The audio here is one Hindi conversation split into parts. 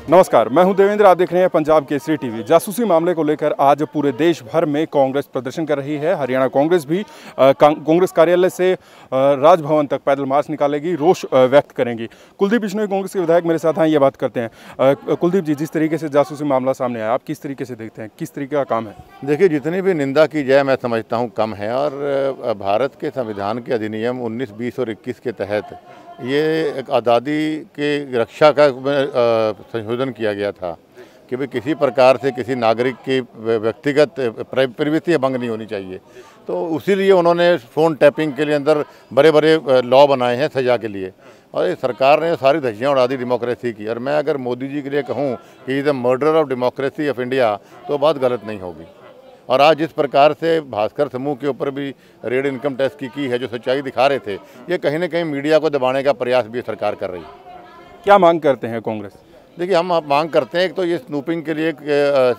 नमस्कार, मैं हूं देवेंद्र। आप देख रहे हैं पंजाब केसरी टीवी। जासूसी मामले को लेकर आज पूरे देश भर में कांग्रेस प्रदर्शन कर रही है। हरियाणा कांग्रेस भी कांग्रेस कार्यालय से राजभवन तक पैदल मार्च निकालेगी, रोष व्यक्त करेंगी। कुलदीप बिश्नोई कांग्रेस के विधायक मेरे साथ हैं, ये बात करते हैं। कुलदीप जी, जिस तरीके से जासूसी मामला सामने आया, आप किस तरीके से देखते हैं, किस तरीके का काम है? देखिए, जितनी भी निंदा की जाए मैं समझता हूँ कम है। और भारत के संविधान के अधिनियम 19, 20 और 21 के तहत ये एक आज़ादी के रक्षा का संशोधन किया गया था कि भाई किसी प्रकार से किसी नागरिक की व्यक्तिगत प्राइवेसी भंग नहीं होनी चाहिए। तो उसीलिए उन्होंने फ़ोन टैपिंग के लिए अंदर बड़े बड़े लॉ बनाए हैं सज़ा के लिए, और ये सरकार ने सारी धज्जियाँ उड़ा दी डेमोक्रेसी की। और मैं अगर मोदी जी के लिए कहूँ कि is the murder of democracy of India, तो बात गलत नहीं होगी। और आज जिस प्रकार से भास्कर समूह के ऊपर भी रेड इनकम टैक्स की है, जो सच्चाई दिखा रहे थे, ये कहीं ना कहीं मीडिया को दबाने का प्रयास भी सरकार कर रही है। क्या मांग करते हैं कांग्रेस? देखिए, हम मांग करते हैं, एक तो ये स्नूपिंग के लिए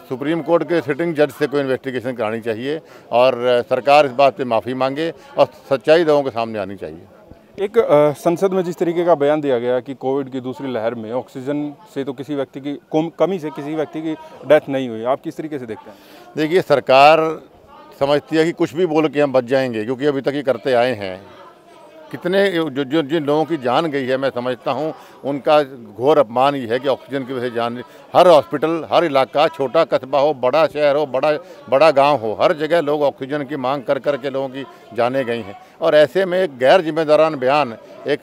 सुप्रीम कोर्ट के सिटिंग जज से कोई इन्वेस्टिगेशन करानी चाहिए और सरकार इस बात पे माफ़ी मांगे और सच्चाई लोगों के सामने आनी चाहिए। एक संसद में जिस तरीके का बयान दिया गया कि कोविड की दूसरी लहर में ऑक्सीजन से तो किसी व्यक्ति की कमी से किसी व्यक्ति की डेथ नहीं हुई, आप किस तरीके से देखते हैं? देखिए, सरकार समझती है कि कुछ भी बोल के हम बच जाएंगे, क्योंकि अभी तक ये करते आए हैं। कितने जिन लोगों की जान गई है, मैं समझता हूँ उनका घोर अपमान ये है कि ऑक्सीजन की वजह से जान, हर हॉस्पिटल, हर इलाका, छोटा कस्बा हो, बड़ा शहर हो, बड़ा गांव हो, हर जगह लोग ऑक्सीजन की मांग कर कर के लोगों की जाने गई हैं। और ऐसे में एक गैर जिम्मेदारान बयान एक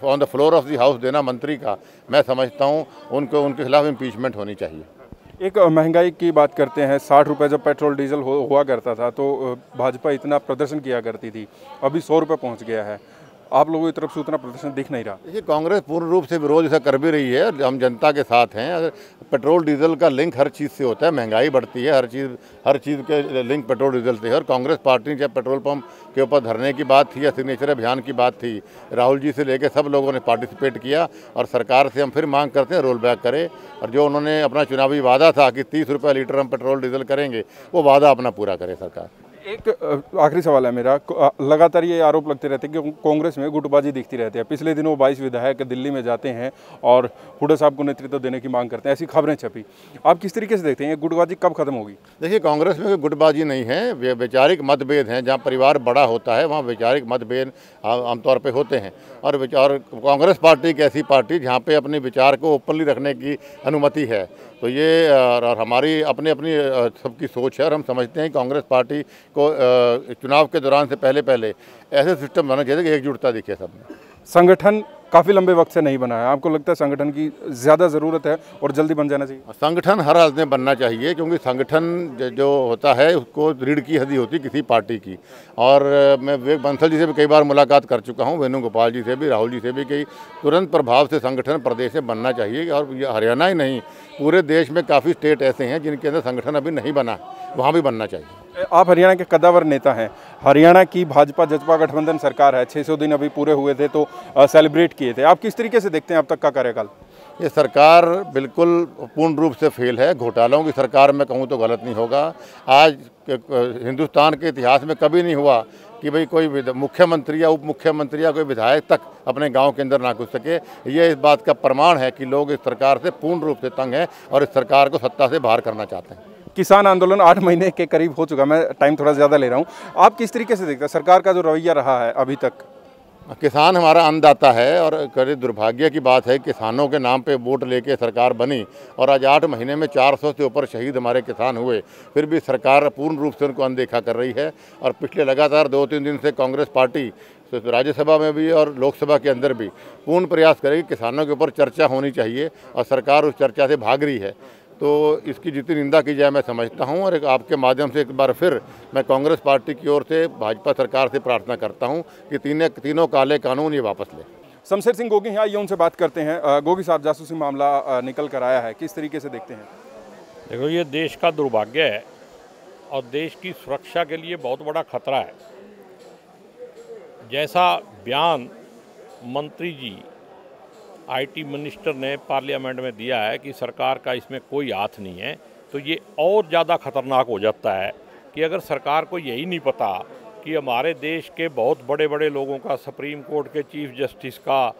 on the floor of the house देना मंत्री का, मैं समझता हूँ उनके खिलाफ इम्पीचमेंट होनी चाहिए। एक महंगाई की बात करते हैं। 60 रुपये जब पेट्रोल डीजल हुआ करता था तो भाजपा इतना प्रदर्शन किया करती थी, अभी 100 रुपये पहुँच गया है। आप लोगों की तरफ से उतना प्रदर्शन दिख नहीं रहा। देखिए, कांग्रेस पूर्ण रूप से विरोध ऐसा कर भी रही है, हम जनता के साथ हैं। अगर पेट्रोल डीजल का लिंक हर चीज़ से होता है, महंगाई बढ़ती है, हर चीज़ के लिंक पेट्रोल डीजल से है। और कांग्रेस पार्टी चाहे पेट्रोल पंप के ऊपर धरने की बात थी या सिग्नेचर अभियान की बात थी, राहुल जी से लेकर सब लोगों ने पार्टिसिपेट किया। और सरकार से हम फिर मांग करते हैं रोल बैक करे, और जो उन्होंने अपना चुनावी वादा था कि 30 रुपये लीटर हम पेट्रोल डीजल करेंगे, वो वादा अपना पूरा करे सरकार। एक आखिरी सवाल है मेरा। लगातार ये आरोप लगते रहते हैं कि कांग्रेस में गुटबाजी दिखती रहती है। पिछले दिनों 22 विधायक दिल्ली में जाते हैं और हुड्डा साहब को नेतृत्व देने की मांग करते हैं, ऐसी खबरें छपी। आप किस तरीके से देखते हैं, ये गुटबाजी कब खत्म होगी? देखिए, कांग्रेस में कोई गुटबाजी नहीं है, वैचारिक मतभेद हैं। जहाँ परिवार बड़ा होता है वहाँ वैचारिक मतभेद आमतौर पर होते हैं। और कांग्रेस पार्टी एक ऐसी पार्टी जहाँ पे अपने विचार को ओपनली रखने की अनुमति है। तो ये और हमारी अपनी सबकी सोच है, और हम समझते हैं कांग्रेस पार्टी को चुनाव के दौरान से पहले ऐसे सिस्टम बनना चाहिए कि एकजुटता दिखे सब में। संगठन काफ़ी लंबे वक्त से नहीं बना है, आपको लगता है संगठन की ज़्यादा ज़रूरत है और जल्दी बन जाना चाहिए? संगठन हर हालत में बनना चाहिए, क्योंकि संगठन जो होता है उसको रीढ़ की हड्डी होती है किसी पार्टी की। और मैं विवेक बंसल जी से भी कई बार मुलाकात कर चुका हूँ, वेणुगोपाल जी से भी, राहुल जी से भी, कि तुरंत प्रभाव से संगठन प्रदेश में बनना चाहिए। और ये हरियाणा ही नहीं, पूरे देश में काफ़ी स्टेट ऐसे हैं जिनके अंदर संगठन अभी नहीं बना, वहाँ भी बनना चाहिए। आप हरियाणा के कद्दावर नेता हैं। हरियाणा की भाजपा जजपा गठबंधन सरकार है, 600 दिन अभी पूरे हुए थे तो सेलिब्रेट किए थे। आप किस तरीके से देखते हैं अब तक का कार्यकाल? ये सरकार बिल्कुल पूर्ण रूप से फेल है। घोटालों की सरकार में कहूँ तो गलत नहीं होगा। आज हिंदुस्तान के इतिहास में कभी नहीं हुआ कि भाई कोई मुख्यमंत्री या उप मुख्यमंत्री या कोई विधायक तक अपने गांव के अंदर ना घुस सके। ये इस बात का प्रमाण है कि लोग इस सरकार से पूर्ण रूप से तंग हैं और इस सरकार को सत्ता से बाहर करना चाहते हैं। किसान आंदोलन 8 महीने के करीब हो चुका, मैं टाइम थोड़ा ज़्यादा ले रहा हूँ। आप किस तरीके से देखते हैं सरकार का जो रवैया रहा है अभी तक? किसान हमारा अन्नदाता है, और कभी दुर्भाग्य की बात है किसानों के नाम पे वोट लेके सरकार बनी और आज 8 महीने में 400 से ऊपर शहीद हमारे किसान हुए, फिर भी सरकार पूर्ण रूप से उनको अनदेखा कर रही है। और पिछले लगातार 2-3 दिन से कांग्रेस पार्टी राज्यसभा में भी और लोकसभा के अंदर भी पूर्ण प्रयास करेगी किसानों के ऊपर चर्चा होनी चाहिए, और सरकार उस चर्चा से भाग रही है। तो इसकी जितनी निंदा की जाए मैं समझता हूं, और आपके माध्यम से एक बार फिर मैं कांग्रेस पार्टी की ओर से भाजपा सरकार से प्रार्थना करता हूं कि तीनों काले कानून ये वापस ले। शमशेर सिंह गोगी यहाँ, ये उनसे बात करते हैं। गोगी साहब, जासूसी मामला निकल कर आया है, किस तरीके से देखते हैं? देखो, ये देश का दुर्भाग्य है और देश की सुरक्षा के लिए बहुत बड़ा खतरा है। जैसा बयान मंत्री जी आईटी मिनिस्टर ने पार्लियामेंट में दिया है कि सरकार का इसमें कोई हाथ नहीं है, तो ये और ज़्यादा खतरनाक हो जाता है कि अगर सरकार को यही नहीं पता कि हमारे देश के बहुत बड़े बड़े लोगों का, सुप्रीम कोर्ट के चीफ जस्टिस का,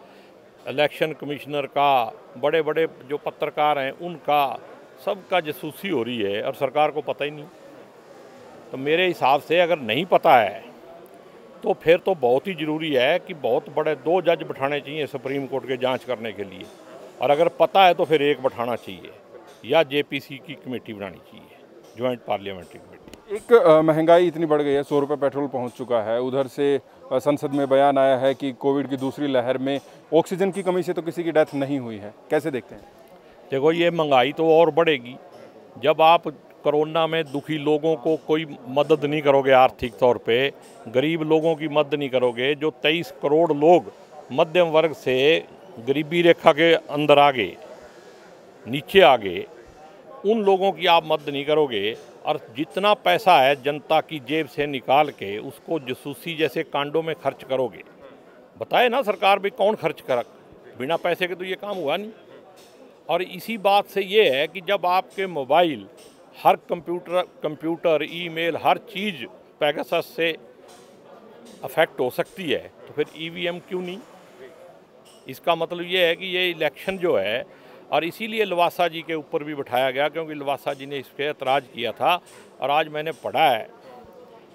इलेक्शन कमिश्नर का, बड़े बड़े जो पत्रकार हैं उनका, सबका जासूसी हो रही है और सरकार को पता ही नहीं। तो मेरे हिसाब से अगर नहीं पता है तो फिर तो बहुत ही ज़रूरी है कि बहुत बड़े 2 जज बिठाने चाहिए सुप्रीम कोर्ट के जांच करने के लिए, और अगर पता है तो फिर 1 बिठाना चाहिए या जेपीसी की कमेटी बनानी चाहिए, ज्वाइंट पार्लियामेंट्री कमेटी। एक महंगाई इतनी बढ़ गई है, 100 रुपये पेट्रोल पहुंच चुका है। उधर से संसद में बयान आया है कि कोविड की दूसरी लहर में ऑक्सीजन की कमी से तो किसी की डेथ नहीं हुई है। कैसे देखते हैं? देखो, ये महंगाई तो और बढ़ेगी जब आप कोरोना में दुखी लोगों को कोई मदद नहीं करोगे, आर्थिक तौर पे गरीब लोगों की मदद नहीं करोगे। जो 23 करोड़ लोग मध्यम वर्ग से गरीबी रेखा के अंदर आ गए, नीचे आ गए, उन लोगों की आप मदद नहीं करोगे और जितना पैसा है जनता की जेब से निकाल के उसको जासूसी जैसे कांडों में खर्च करोगे। बताए ना सरकार भी कौन खर्च कर, बिना पैसे के तो ये काम हुआ नहीं। और इसी बात से ये है कि जब आपके मोबाइल, हर कंप्यूटर, ईमेल, हर चीज़ पेगासस से अफेक्ट हो सकती है, तो फिर ईवीएम क्यों नहीं? इसका मतलब ये है कि ये इलेक्शन जो है, और इसीलिए लवासा जी के ऊपर भी बिठाया गया क्योंकि लवासा जी ने इस पर एतराज़ किया था। और आज मैंने पढ़ा है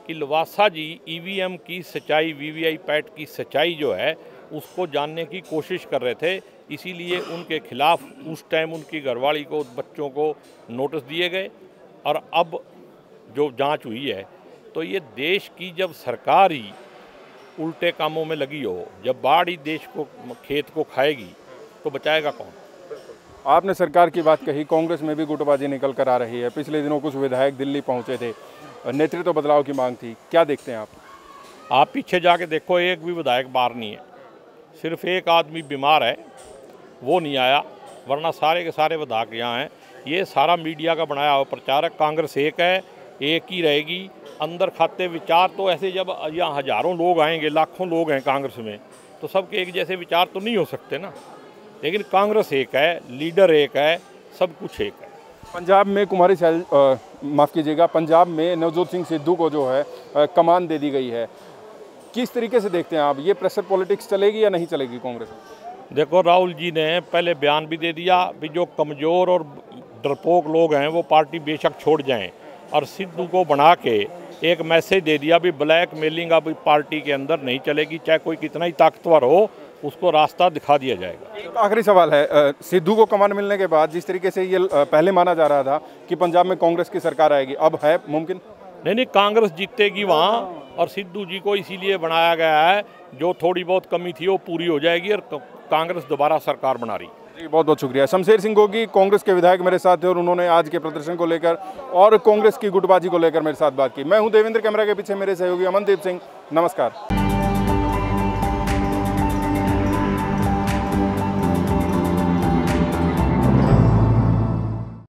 कि लवासा जी ईवीएम की सच्चाई, वीवीआईपैट की सच्चाई जो है उसको जानने की कोशिश कर रहे थे, इसीलिए उनके खिलाफ उस टाइम उनकी घरवाली को, बच्चों को नोटिस दिए गए। और अब जो जांच हुई है, तो ये देश की जब सरकार ही उल्टे कामों में लगी हो, जब बाढ़ ही देश को, खेत को खाएगी, तो बचाएगा कौन? आपने सरकार की बात कही, कांग्रेस में भी गुटबाजी निकल कर आ रही है। पिछले दिनों कुछ विधायक दिल्ली पहुंचे थे, नेतृत्व बदलाव की मांग थी। क्या देखते हैं आप? आप पीछे जाके देखो, एक भी विधायक बाहर नहीं है, सिर्फ एक आदमी बीमार है, वो नहीं आया, वरना सारे के सारे विधायक यहाँ हैं। ये सारा मीडिया का बनाया हुआ प्रचारक। कांग्रेस एक है, एक ही रहेगी। अंदर खाते विचार तो ऐसे, जब यहाँ हज़ारों लोग आएंगे, लाखों लोग हैं कांग्रेस में, तो सबके एक जैसे विचार तो नहीं हो सकते ना। लेकिन कांग्रेस एक है, लीडर एक है, सब कुछ एक है। पंजाब में माफ़ कीजिएगा, पंजाब में नवजोत सिंह सिद्धू को जो है कमान दे दी गई है। किस तरीके से देखते हैं आप, ये प्रेशर पॉलिटिक्स चलेगी या नहीं चलेगी कांग्रेस में? देखो, राहुल जी ने पहले बयान भी दे दिया कि जो कमज़ोर और डरपोक लोग हैं वो पार्टी बेशक छोड़ जाएं, और सिद्धू को बना के एक मैसेज दे दिया भी ब्लैक मेलिंग अब पार्टी के अंदर नहीं चलेगी, चाहे कोई कितना ही ताकतवर हो, उसको रास्ता दिखा दिया जाएगा। एक आखिरी सवाल है, सिद्धू को कमान मिलने के बाद जिस तरीके से ये पहले माना जा रहा था कि पंजाब में कांग्रेस की सरकार आएगी, अब है मुमकिन? नहीं, कांग्रेस जीतेगी वहाँ, और सिद्धू जी को इसीलिए बनाया गया है, जो थोड़ी बहुत कमी थी वो पूरी हो जाएगी और कांग्रेस दोबारा सरकार बना रही। जी, बहुत बहुत शुक्रिया। शमशेर सिंह गोगी कांग्रेस के विधायक मेरे साथ थे और उन्होंने आज के प्रदर्शन को लेकर और कांग्रेस की गुटबाजी को लेकर मेरे साथ बात की। मैं हूं देवेंद्र, कैमरा के पीछे मेरे सहयोगी अमनदीप सिंह। नमस्कार।